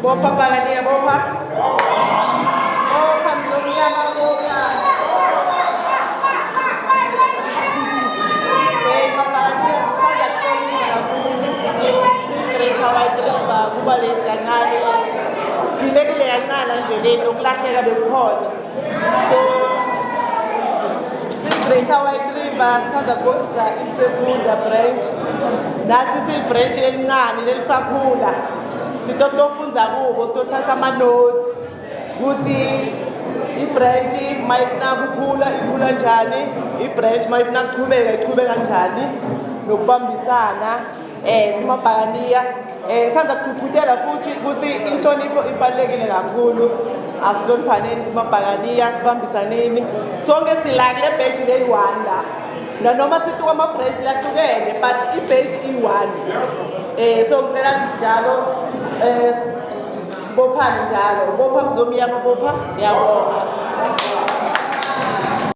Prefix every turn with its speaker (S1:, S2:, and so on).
S1: Bopha Pagania, Bopha. Bopha Mzonyama, Bopha. Pagania, Sada Komi, Secret, how I drive, Gubalet, Ganali, Skillet, Ganala, and the Lake of the Hall. So, Secret, how I drive, Sada Gonza, is a good branch. That is a branch in Nan, in Sakula. Sitofunza kubo sithatha ama notes ukuthi ibranch mayifuna ukukhula ikhula kanjani ibranch mayifuna ukuqhubeka iqhubeka kanjani nokubambisana simabhakaniya ngithanda ukukhuthela futhi ukuthi inhlonipho ibalekile kakhulu asihloniphaneni simabhakaniya sibambisaneni sonke silake le page leyi-1 la noma sithi ama-branch lahlukene but i-page i-1 so ngicela njalo sibophane njalo bopha Mzomiyama bopha ngiyabonga